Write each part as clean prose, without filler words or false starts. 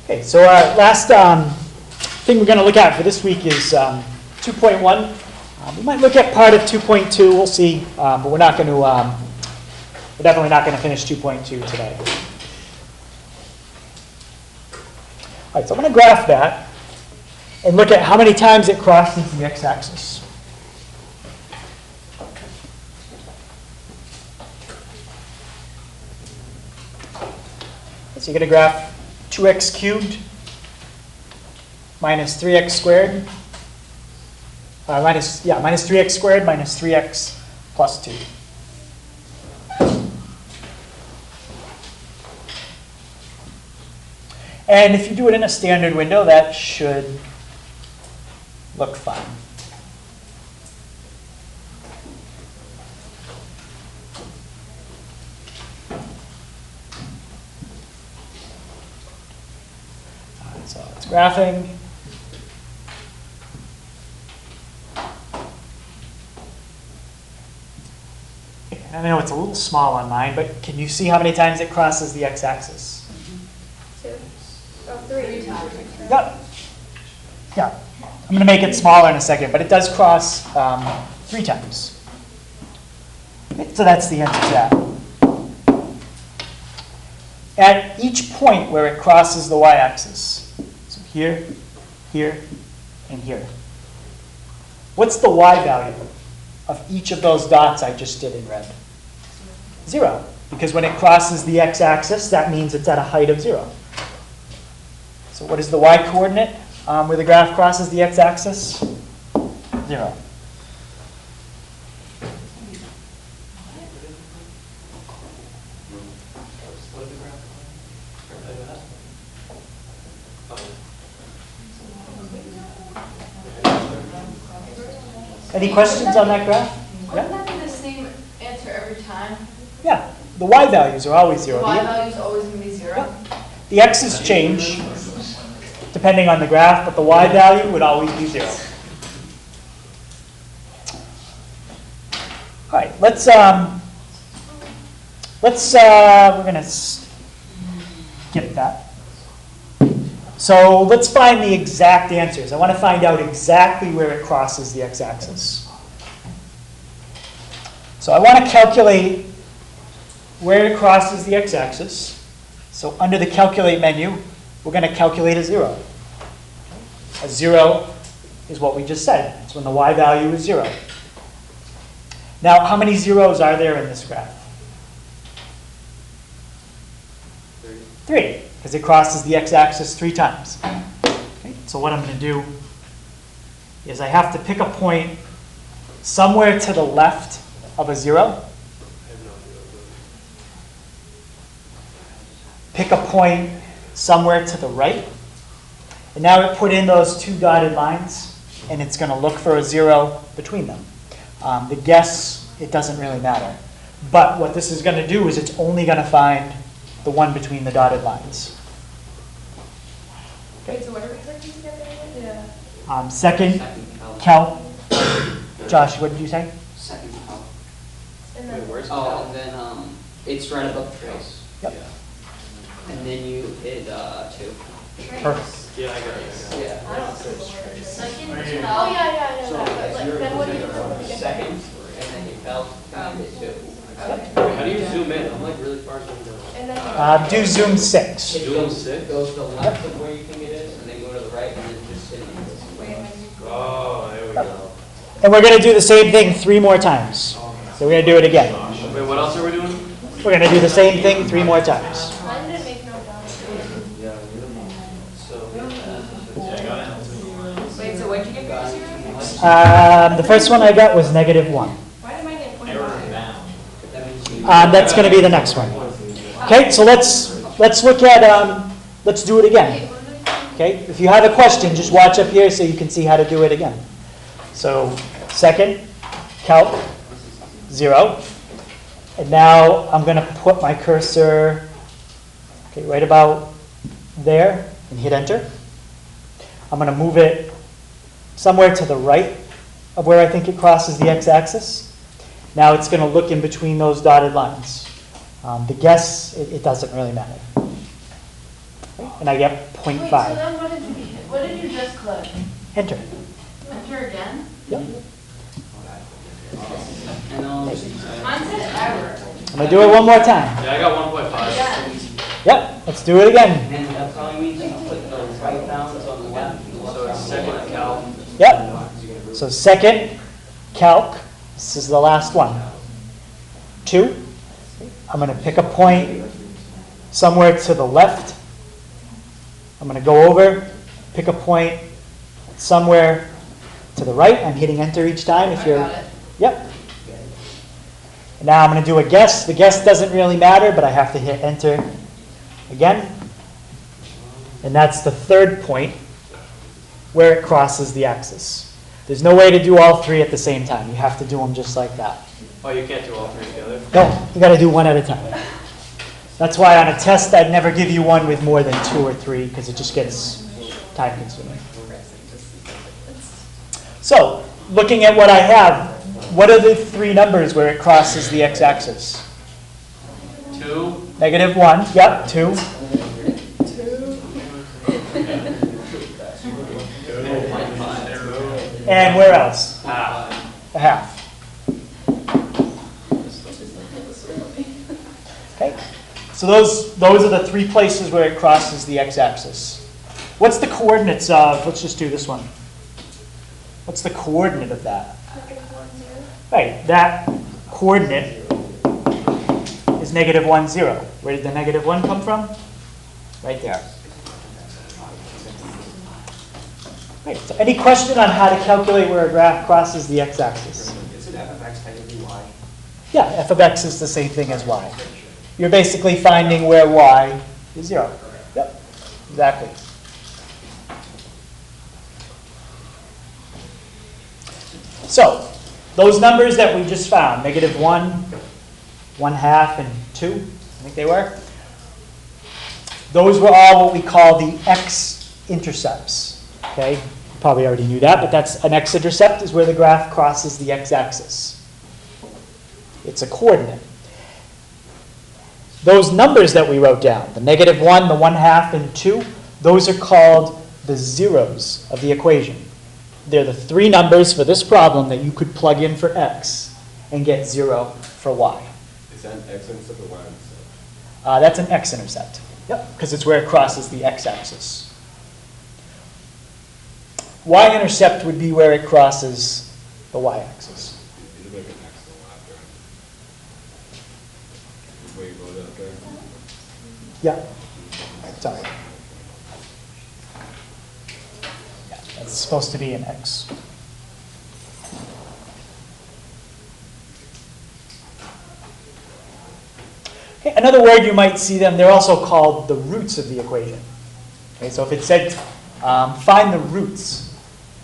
Okay, so our last thing we're going to look at for this week is 2.1. We might look at part of 2.2. We'll see, but we're not going to. We're definitely not going to finish 2.2 today. All right, so I'm going to graph that and look at how many times it crosses the x-axis. So you're going to graph 2x cubed minus 3x squared. Minus 3x squared minus 3x plus 2. And if you do it in a standard window, that should look fine. All right, so it's graphing. I know it's a little small on mine, but can you see how many times it crosses the x-axis? 3 times. Yep. Yeah. I'm going to make it smaller in a second, but it does cross 3 times. Okay, so that's the answer to that. At each point where it crosses the y-axis, so here, here, and here, what's the y value of each of those dots I just did in red? 0. Because when it crosses the x-axis, that means it's at a height of 0. So what is the y-coordinate where the graph crosses the x-axis? 0. Any questions on that graph? Wouldn't that be the same answer every time? Yeah, the y values are always 0. The y value is always going to be 0? Yeah. The x's change depending on the graph, but the y value would always be 0. All right, we're going to skip that. So let's find the exact answers. I want to find out exactly where it crosses the x-axis. So I want to calculate where it crosses the x-axis. So under the calculate menu, we're going to calculate a 0. A 0 is what we just said. It's when the y value is 0. Now, how many zeros are there in this graph? 3, because it crosses the x-axis 3 times. Okay, so what I'm going to do is I have to pick a point somewhere to the left of a 0. Pick a point somewhere to the right. And now it put in those 2 dotted lines, and it's going to look for a 0 between them. The guess, it doesn't really matter. But what this is going to do is it's only going to find the one between the dotted lines. Okay. Wait, so what are we looking together? Yeah. Second calc. Josh, what did you say? Second calc. And then, and then it's right above the trace. Yep. And then you hit 2. Perfect. Yeah, I got it. Yeah. I don't see the word. Second? Oh, yeah. So Then what do you do? second, and then you felt, and you hit 2. How do you zoom in? I'm like really far zoomed in. And then Do zoom 6. Zoom 6? Go to the left of where you think it is, and then go to the right, and then just hit it. Oh, there we go. And we're going to do the same thing 3 more times. So we're going to do it again. Wait, what else are we doing? We're going to do the same thing 3 more times. mine didn't make no sense. Wait, so what did you get for 0? The first one I got was -1. Why did mine get 0.5? That's going to be the next one. Okay, so let's look at, let's do it again. Okay, if you have a question, just watch up here so you can see how to do it again. So second, calc, 0. And now I'm going to put my cursor right about there and hit enter. I'm going to move it somewhere to the right of where I think it crosses the x-axis. Now it's going to look in between those dotted lines. The guess, it doesn't really matter. and I get Wait, so 0.5. then what did you just click? Enter. Enter again? Yep. And Mine said error. I'm going to do it one more time. Yeah, I got 1.5. Yeah. Yep, let's do it again. And that probably means you put the right bounds on the left. So it's second calc. Yep. So second calc, this is the last one. 2. I'm going to pick a point somewhere to the left. I'm going to go over, pick a point somewhere to the right. I'm hitting enter each time if you're... I got it. Yep. And now I'm going to do a guess. The guess doesn't really matter, but I have to hit enter again. And that's the third point where it crosses the axis. There's no way to do all three at the same time. You have to do them just like that. Oh, you can't do all three together? No, you got to do one at a time. That's why on a test I'd never give you one with more than 2 or 3 because it just gets time consuming. So, looking at what I have, what are the 3 numbers where it crosses the x-axis? 2. -1, yep, 2. And where else? Half. A half. Okay, so those are the 3 places where it crosses the x-axis. What's the coordinates of, let's just do this one. What's the coordinate of that? Right, that coordinate is -1, 0. Where did the -1 come from? Right there. Right, so any question on how to calculate where a graph crosses the x-axis? Isn't f of x technically y? Yeah, f of x is the same thing as y. You're basically finding where y is 0. Yep, exactly. So, those numbers that we just found, -1, 1/2, and 2, I think they were, those were all what we call the x-intercepts. Okay, you probably already knew that, but that's an x-intercept is where the graph crosses the x-axis. It's a coordinate. Those numbers that we wrote down, the -1, the 1/2, and 2, those are called the zeros of the equation. They're the 3 numbers for this problem that you could plug in for x and get 0 for y. Is that an x-intercept or y-intercept? That's an x-intercept. Yep, because it's where it crosses the x-axis. Y-intercept would be where it crosses the y-axis. Is it like an x and a y there? Where you wrote it up there? Yeah. Sorry. Yeah, that's supposed to be an x. Okay, another word you might see them, they're also called the roots of the equation. Okay, so if it said find the roots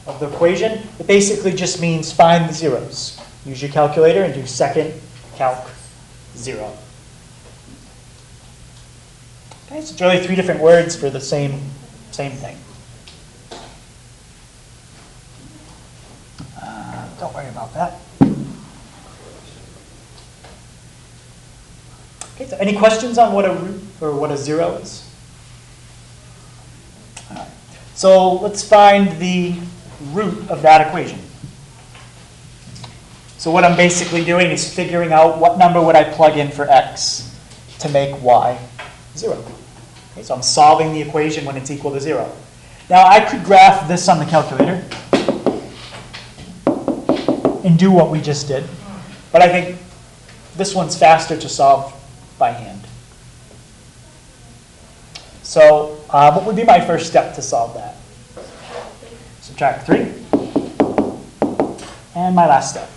of the equation, it basically just means find the zeros. Use your calculator and do second calc 0. Okay, so it's really 3 different words for the same thing. Don't worry about that. Okay, so any questions on what a root or what a 0 is? All right. So let's find the root of that equation. So what I'm basically doing is figuring out what number would I plug in for x to make y 0. Okay, so I'm solving the equation when it's equal to 0. Now I could graph this on the calculator and do what we just did, but I think this one's faster to solve by hand. So what would be my first step to solve that? Subtract 3. And my last step,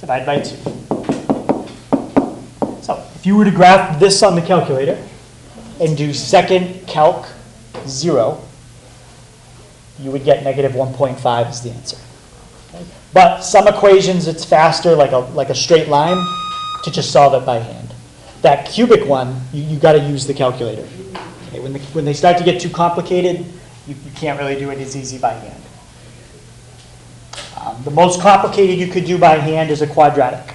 divide by 2. So if you were to graph this on the calculator and do second calc 0, you would get -1.5 as the answer. Okay? But some equations it's faster, like a straight line, to just solve it by hand. That cubic one, you got to use the calculator. Okay? When they start to get too complicated, you can't really do it as easy by hand. The most complicated you could do by hand is a quadratic.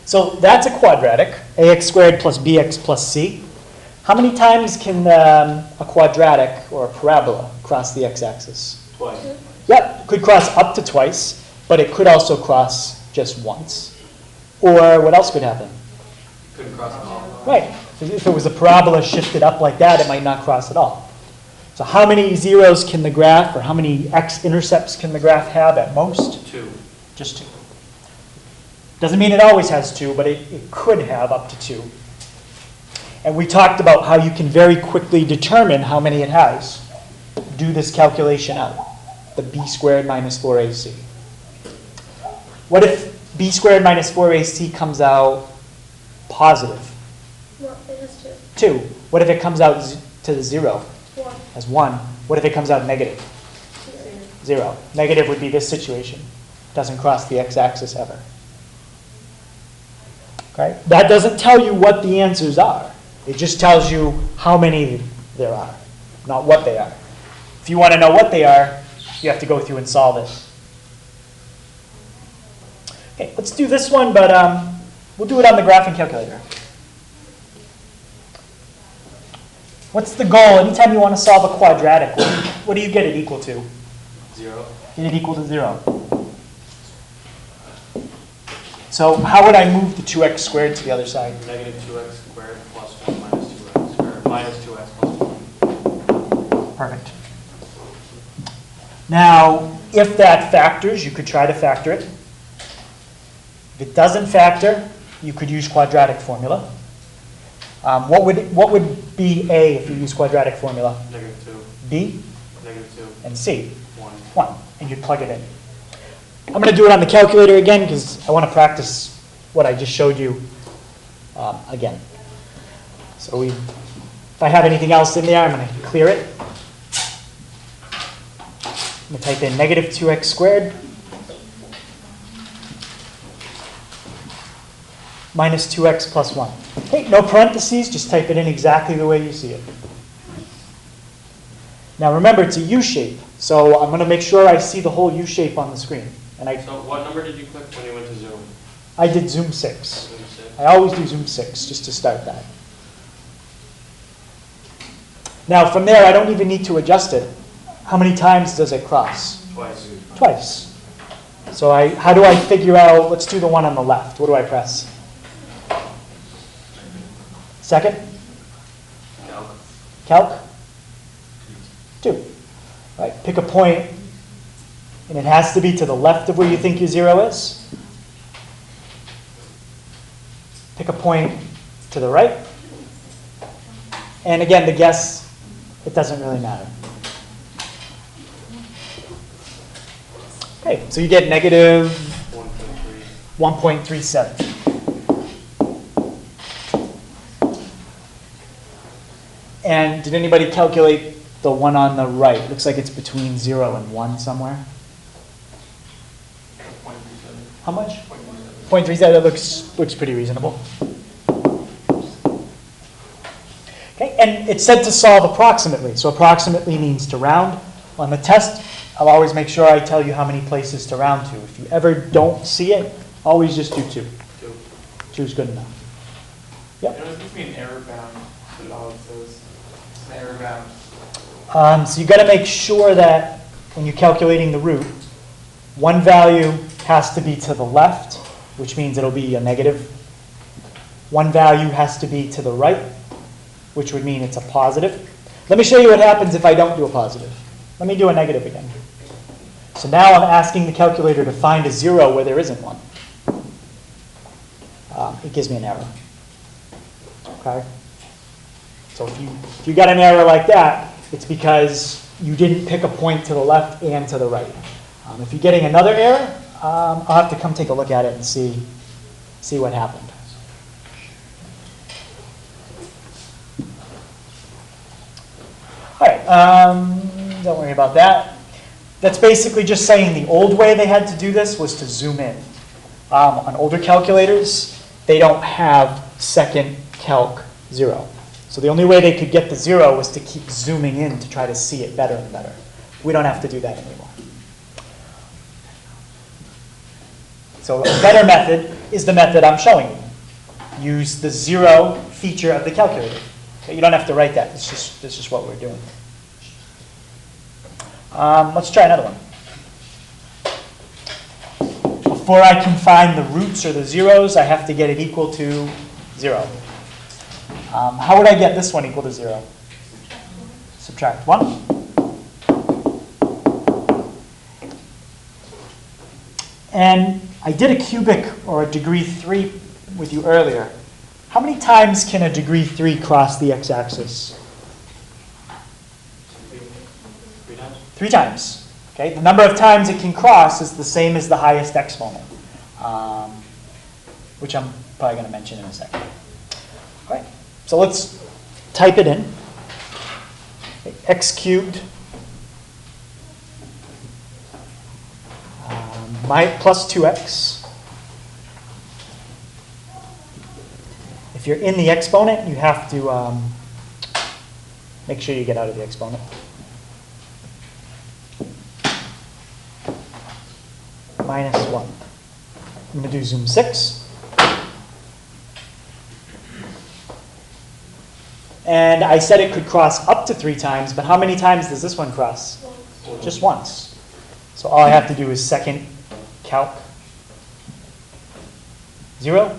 So that's a quadratic, ax squared plus bx plus c. How many times can a quadratic or a parabola cross the x-axis? Twice. Yep, could cross up to twice, but it could also cross just once. Or what else could happen? Couldn't cross at all. Right, if it was a parabola shifted up like that, it might not cross at all. So how many zeros can the graph, or how many x-intercepts can the graph have at most? 2. Just 2. Doesn't mean it always has 2, but it could have up to 2. And we talked about how you can very quickly determine how many it has. Do this calculation out. The b squared minus 4ac. What if b squared minus 4ac comes out positive? Well, it has 2. two. What if it comes out to 0 One. as 1? What if it comes out negative? 0. Negative would be this situation. Doesn't cross the x-axis ever. Okay? That doesn't tell you what the answers are. It just tells you how many there are, not what they are. If you want to know what they are, you have to go through and solve it. Okay, let's do this one, but we'll do it on the graphing calculator. What's the goal? Anytime you want to solve a quadratic, what do you get it equal to? 0. Get it equal to 0. So how would I move the 2x squared to the other side? Negative 2x squared plus 1 minus 2x squared. Minus 2x plus 1. Perfect. Now, if that factors, you could try to factor it. If it doesn't factor, you could use quadratic formula. What would be A if you use quadratic formula? Negative 2. B Negative 2. and C. 1. 1. And you'd plug it in. I'm going to do it on the calculator again because I want to practice what I just showed you again. So if I have anything else in there, I'm going to clear it. I'm going to type in negative 2x squared minus 2x plus 1. Okay, no parentheses, just type it in exactly the way you see it. Now remember, it's a U shape, so I'm going to make sure I see the whole U shape on the screen. And So what number did you click when you went to Zoom? I did Zoom 6. Zoom 6. I always do Zoom 6 just to start that. Now from there, I don't even need to adjust it. How many times does it cross? Twice. Twice. So how do I figure out, let's do the one on the left. What do I press? Second? Calc. Calc? 2. Right, pick a point, and it has to be to the left of where you think your 0 is. Pick a point to the right. And again, the guess, it doesn't really matter. Okay, so you get negative 1.37. And did anybody calculate the one on the right? Looks like it's between 0 and 1 somewhere. How much? 0.37. That looks pretty reasonable. Okay, and it's said to solve approximately. So approximately means to round. On the test, I'll always make sure I tell you how many places to round to. If you ever don't see it, always just do 2. 2 is good enough. Yep. It gives me an error bound, but all it says is an error bound. So you got to make sure that when you're calculating the root, one value has to be to the left, which means it'll be a negative. One value has to be to the right, which would mean it's a positive. Let me show you what happens if I don't do a positive. Let me do a negative again. So now I'm asking the calculator to find a 0 where there isn't one. It gives me an error. Okay? So if you got an error like that, it's because you didn't pick a point to the left and to the right. If you're getting another error, I'll have to come take a look at it and see what happened. All right, don't worry about that. That's basically just saying the old way they had to do this was to zoom in. On older calculators, they don't have second calc 0. So the only way they could get the 0 was to keep zooming in to try to see it better and better. We don't have to do that anymore. So a better method is the method I'm showing you. Use the 0 feature of the calculator. Okay, you don't have to write that. It's just what we're doing. Let's try another one. Before I can find the roots or the zeros, I have to get it equal to 0. How would I get this one equal to 0? Subtract 1. And I did a cubic or a degree 3 with you earlier. How many times can a degree 3 cross the x-axis? 3 times? 3 times. Okay? The number of times it can cross is the same as the highest exponent, which I'm probably going to mention in a second. All right. So let's type it in. Okay, x cubed plus 2x. If you're in the exponent, you have to make sure you get out of the exponent. Minus 1. I'm going to do zoom 6. And I said it could cross up to 3 times, but how many times does this one cross? Just once. So all I have to do is second calc 0.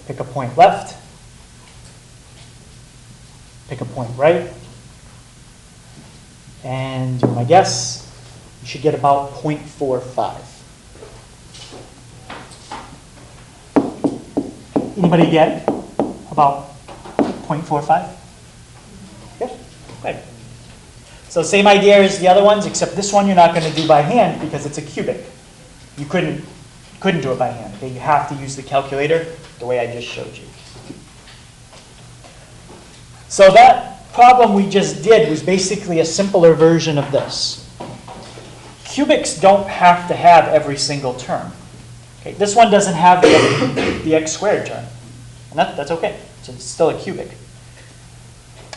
Pick a point left. Pick a point right. And do my guess. You should get about 0.45. Anybody get about 0.45? Yeah, right. So same idea as the other ones, except this one you're not going to do by hand because it's a cubic. You couldn't do it by hand. Okay? You have to use the calculator the way I just showed you. So that problem we just did was basically a simpler version of this. Cubics don't have to have every single term. Okay? This one doesn't have the x squared term. And that's okay. So it's still a cubic.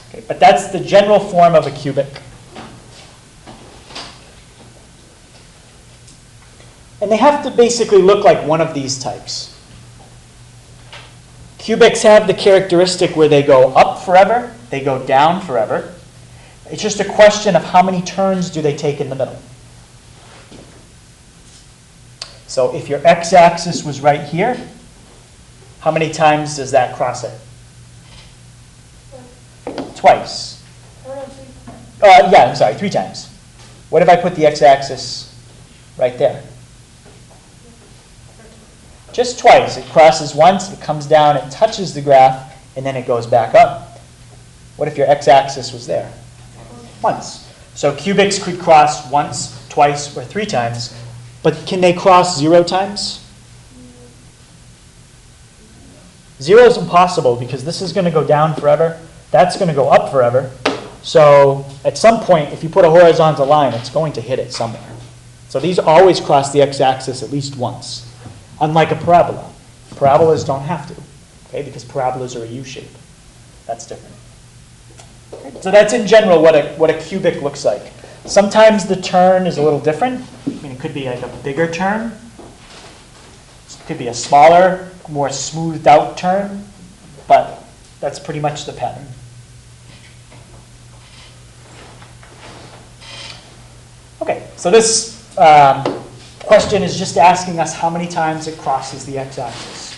Okay, but that's the general form of a cubic. And they have to basically look like one of these types. Cubics have the characteristic where they go up forever, they go down forever. It's just a question of how many turns do they take in the middle. So if your x-axis was right here, how many times does that cross it? Twice. Yeah, I'm sorry, 3 times. What if I put the x-axis right there? Just twice. It crosses once, it comes down, it touches the graph, and then it goes back up. What if your x-axis was there? Once. So cubics could cross once, twice, or 3 times. But can they cross 0 times? 0 is impossible because this is going to go down forever. That's going to go up forever. So at some point, if you put a horizontal line, it's going to hit it somewhere. So these always cross the x-axis at least once. Unlike a parabola. Parabolas don't have to, okay, because parabolas are a U-shape. That's different. So that's in general what a cubic looks like. Sometimes the turn is a little different. I mean, it could be like a bigger turn. It could be a smaller, more smoothed out turn. But that's pretty much the pattern. Okay, so this question is just asking us how many times it crosses the x-axis.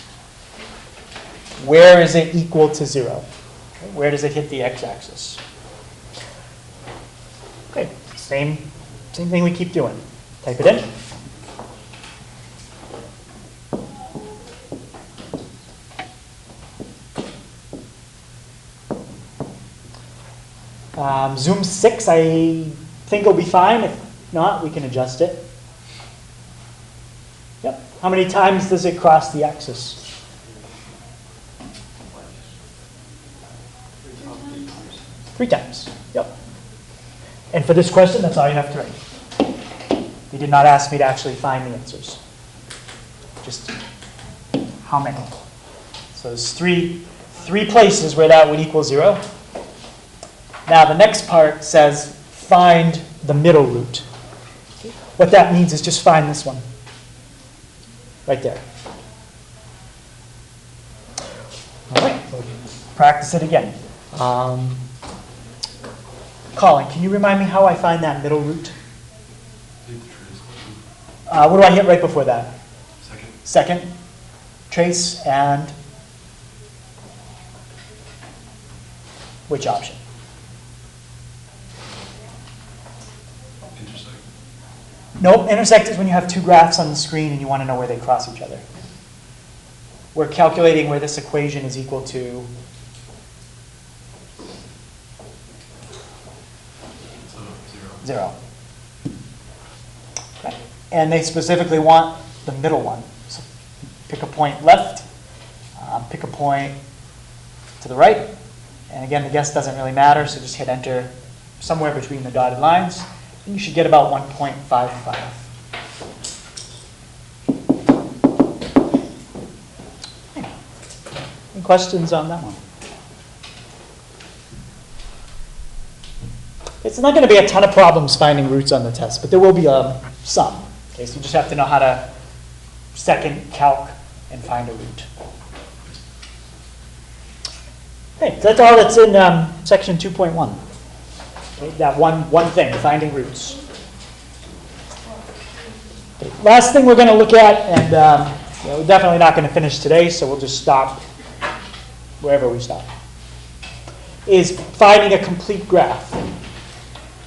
Where is it equal to 0? Okay, where does it hit the x-axis? Okay, same thing we keep doing. Type it in. Zoom 6, I think will be fine. If not, we can adjust it. Yep. How many times does it cross the axis? 3 times. Yep. And for this question, that's all you have to write. He did not ask me to actually find the answers. Just how many. So there's three places where that would equal 0. Now the next part says find the middle root. What that means is just find this one. Right there. practice it again. Colin, can you remind me how I find that middle root? What do I hit right before that? Second. Trace and which option? Intersect. Nope, intersect is when you have two graphs on the screen and you want to know where they cross each other. We're calculating where this equation is equal to zero. Okay. And they specifically want the middle one. So pick a point left, pick a point to the right. And again, the guess doesn't really matter, so just hit enter somewhere between the dotted lines. And you should get about 1.55. Any questions on that one? It's not going to be a ton of problems finding roots on the test, but there will be some. Okay, so you just have to know how to second calc and find a root. Okay, so that's all that's in section 2.1. Okay, that one thing, finding roots. Okay, last thing we're going to look at, and we're definitely not going to finish today, so we'll just stop wherever we stop, is finding a complete graph.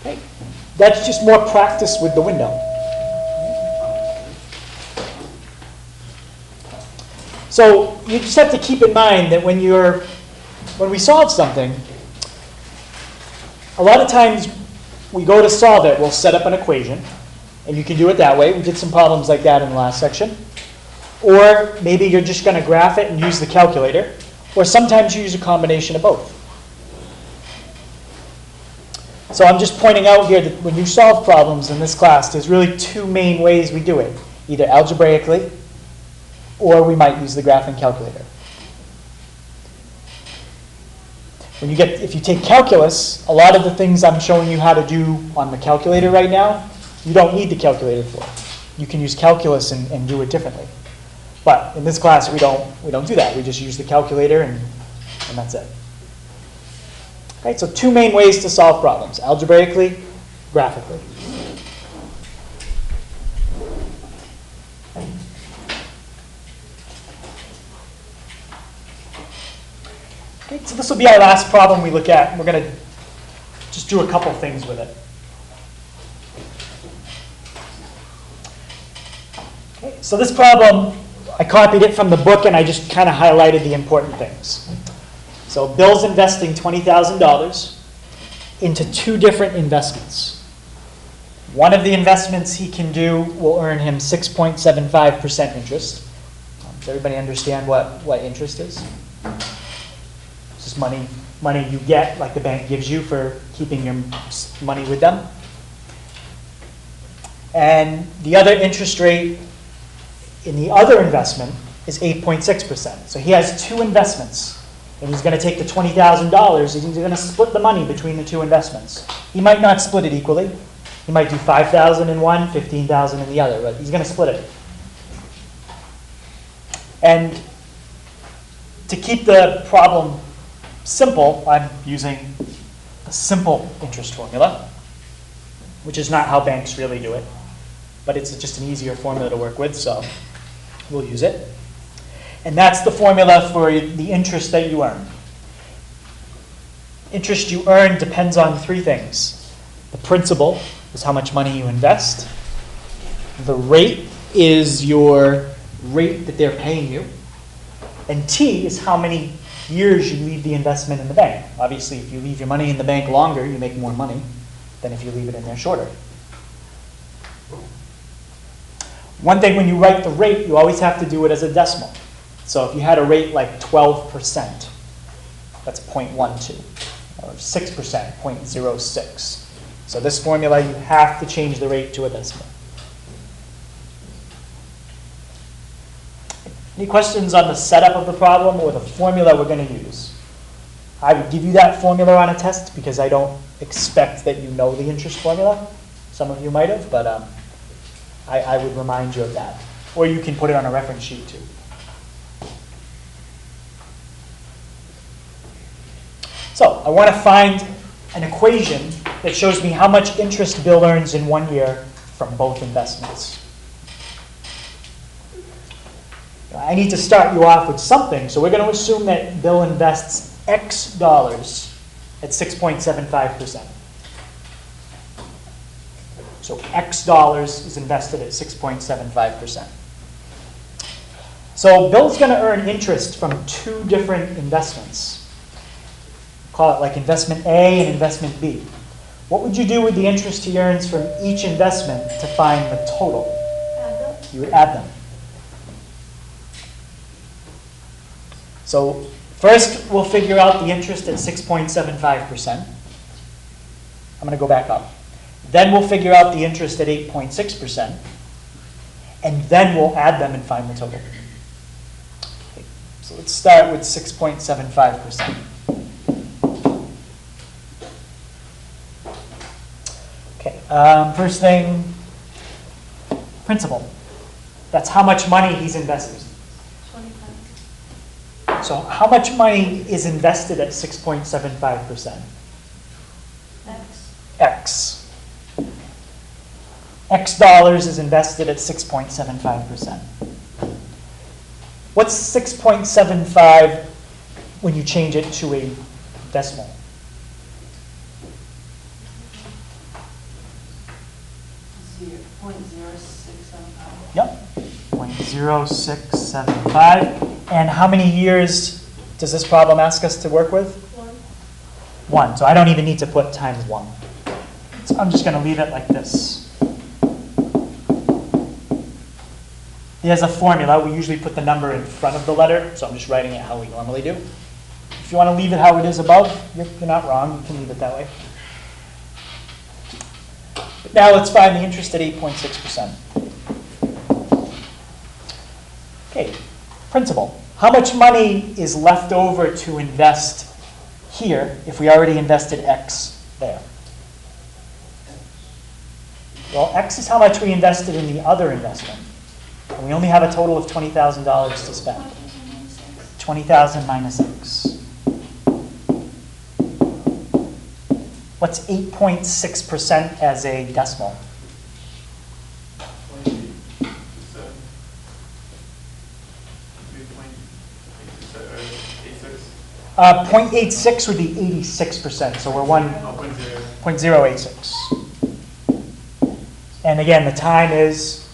Okay, that's just more practice with the window. So you just have to keep in mind that when we solve something, a lot of times we go to solve it, we'll set up an equation, and you can do it that way. We did some problems like that in the last section. Or maybe you're just going to graph it and use the calculator, or sometimes you use a combination of both. So I'm just pointing out here that when you solve problems in this class, there's really two main ways we do it, either algebraically, or we might use the graphing calculator. If you take calculus, a lot of the things I'm showing you how to do on the calculator right now, you don't need the calculator for. You can use calculus and do it differently. But in this class, we don't do that. We just use the calculator and that's it. Okay, so two main ways to solve problems, algebraically, graphically. Okay, so this will be our last problem we look at. We're going to just do a couple things with it. Okay, so this problem, I copied it from the book and I just kind of highlighted the important things. So Bill's investing $20,000 into two different investments. One of the investments he can do will earn him 6.75% interest. Does everybody understand what interest is? It's just money you get, like the bank gives you for keeping your money with them. And the other interest rate in the other investment is 8.6%. So he has two investments. And he's going to take the $20,000 and he's going to split the money between the two investments. He might not split it equally. He might do $5,000 in one, $15,000 in the other, but he's going to split it. And to keep the problem simple, I'm using a simple interest formula, which is not how banks really do it. But it's just an easier formula to work with, so we'll use it. And that's the formula for the interest that you earn. Interest you earn depends on three things. The principal is how much money you invest. The rate is your rate that they're paying you. And T is how many years you leave the investment in the bank. Obviously, if you leave your money in the bank longer, you make more money than if you leave it in there shorter. One thing when you write the rate, you always have to do it as a decimal. So if you had a rate like 12%, that's 0.12, or 6%, 0.06. So this formula, you have to change the rate to a decimal. Any questions on the setup of the problem or the formula we're going to use? I would give you that formula on a test because I don't expect that you know the interest formula. Some of you might have, but I would remind you of that. Or you can put it on a reference sheet too. I want to find an equation that shows me how much interest Bill earns in 1 year from both investments. I need to start you off with something, so we're going to assume that Bill invests X dollars at 6.75%. So X dollars is invested at 6.75%. So Bill's going to earn interest from 2 different investments. Call it like investment A and investment B. What would you do with the interest he earns from each investment to find the total? You would add them. So first, we'll figure out the interest at 6.75%. I'm going to go back up. Then we'll figure out the interest at 8.6%. And then we'll add them and find the total. Okay, so let's start with 6.75%. Okay, first thing, principal. That's how much money he's invested. So how much money is invested at 6.75%? X. X dollars is invested at 6.75%. What's 6.75 when you change it to a decimal? Yep, 0.0675. And how many years does this problem ask us to work with? 1. So I don't even need to put times 1. So I'm just going to leave it like this. There's a formula. We usually put the number in front of the letter, so I'm just writing it how we normally do. If you want to leave it how it is above, you're not wrong. You can leave it that way. But now let's find the interest at 8.6%. Okay. Principal. How much money is left over to invest here if we already invested X there? Well, X is how much we invested in the other investment. And we only have a total of $20,000 to spend. 20,000 minus X. What's 8.6% as a decimal? 0.86 would be 86%, so we're 0.086. And again, the time is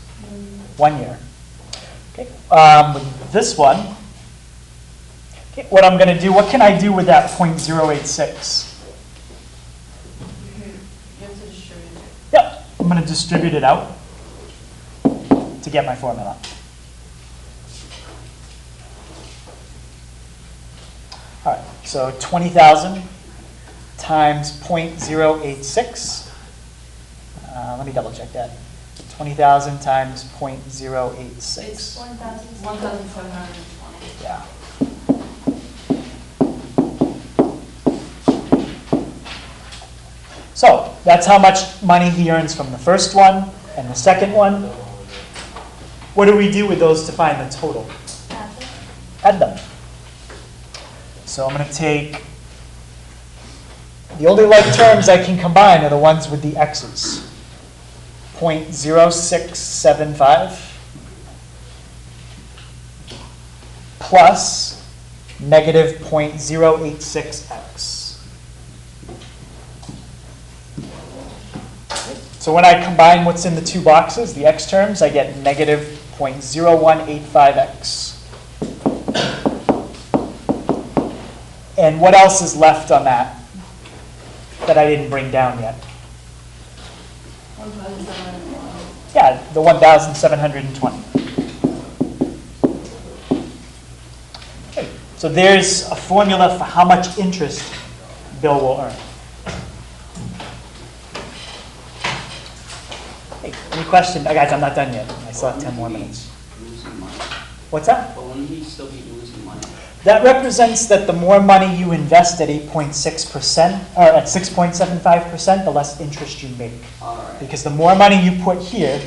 1 year. Okay. With this one, okay, what I'm going to do, what can I do with that 0.086? You have to distribute it. Yep, I'm going to distribute it out to get my formula. All right, so 20,000 times 0.086. Let me double check that. 20,000 times 0.086. It's 1,720. Yeah. So that's how much money he earns from the first one and the second one. What do we do with those to find the total? Add them. So I'm going to take, the only like terms I can combine are the ones with the x's. 0.0675 plus negative 0.086x. So when I combine what's in the 2 boxes, the x terms, I get negative 0.0185x. And what else is left on that I didn't bring down yet? 1,720. Yeah, the 1,720. Okay, so there's a formula for how much interest Bill will earn. Hey, any question? Oh, guys, I'm not done yet. I still have 10 more minutes. Losing money. What's that? But wouldn't he still be losing money? That represents that the more money you invest at 8.6%, or at 6.75%, the less interest you make. All right. Because the more money you put here,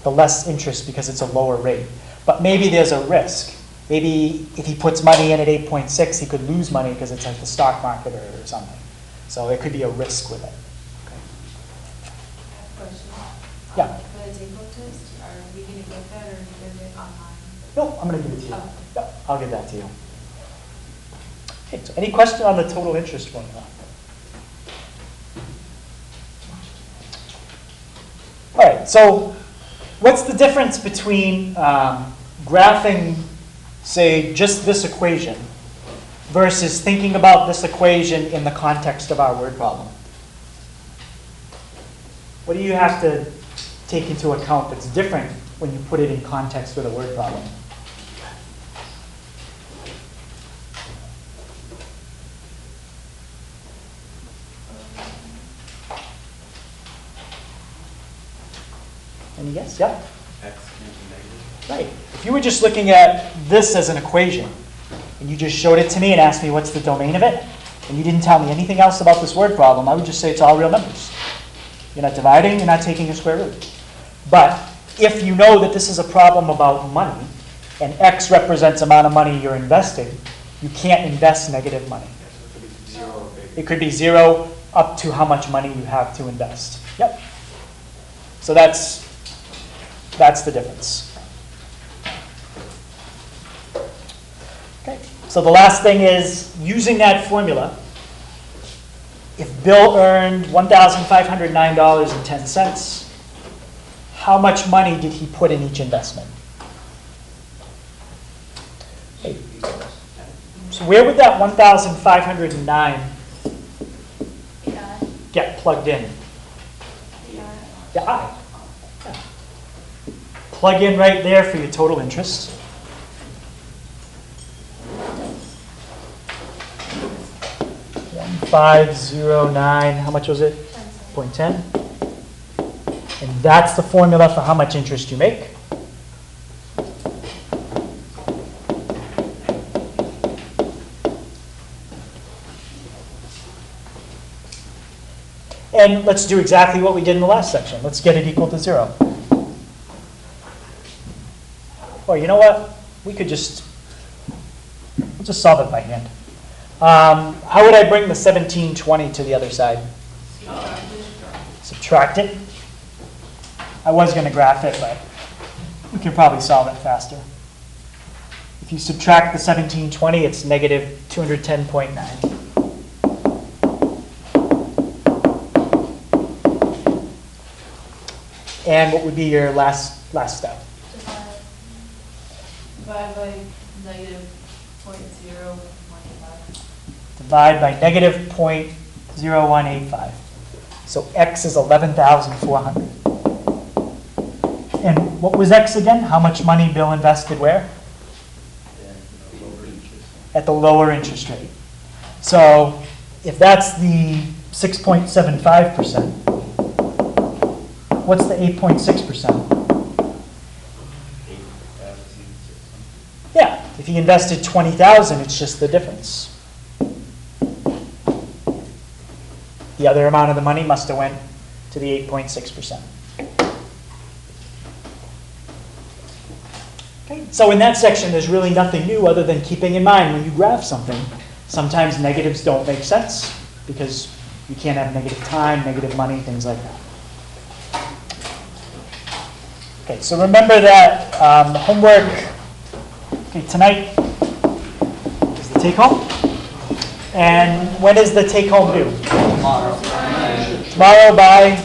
the less interest because it's a lower rate. But maybe there's a risk Maybe if he puts money in at 8.6, he could lose money because it's like the stock market or something. So there could be a risk with it. Okay. Question. Yeah. For the take-home test, are we going to get that or is it online? No, I'm going to give it to you. Oh. Yeah, I'll give that to you. Okay, so any question on the total interest formula? All right, so what's the difference between graphing, say, just this equation versus thinking about this equation in the context of our word problem? What do you have to take into account that's different when you put it in context with a word problem? Any guess? Yeah? X can't be negative. Right. If you were just looking at this as an equation, and you just showed it to me and asked me what's the domain of it, and you didn't tell me anything else about this word problem, I would just say it's all real numbers. You're not dividing, you're not taking a square root. But if you know that this is a problem about money, and X represents the amount of money you're investing, you can't invest negative money. It could be 0 or big. It could be 0 up to how much money you have to invest. Yep. So that's the difference. Okay. So the last thing is using that formula. If Bill earned $1,509.10, how much money did he put in each investment? Okay. So where would that 1,509 get plugged in? Yeah, I. Yeah. Plug in right there for your total interest. $1,509, how much was it? 0.10. And that's the formula for how much interest you make. And let's do exactly what we did in the last section. Let's get it equal to 0. Or you know what? We'll just solve it by hand. How would I bring the 1720 to the other side? Subtract it. I was going to graph it, but we can probably solve it faster. If you subtract the 1720, it's negative 210.9. And what would be your last step? Divide by negative 0.0185. Divide by negative 0.0185. So x is 11,400. And what was x again? How much money Bill invested where? At the lower interest rate. So if that's the 6.75%, what's the 8.6%? Yeah, if he invested 20,000, it's just the difference. The other amount of the money must have went to the 8.6%. Okay, so in that section, there's really nothing new other than keeping in mind when you graph something, sometimes negatives don't make sense because you can't have negative time, negative money, things like that. Okay, so remember that homework, okay, tonight is the take-home. And when is the take-home due? Tomorrow. Tomorrow by?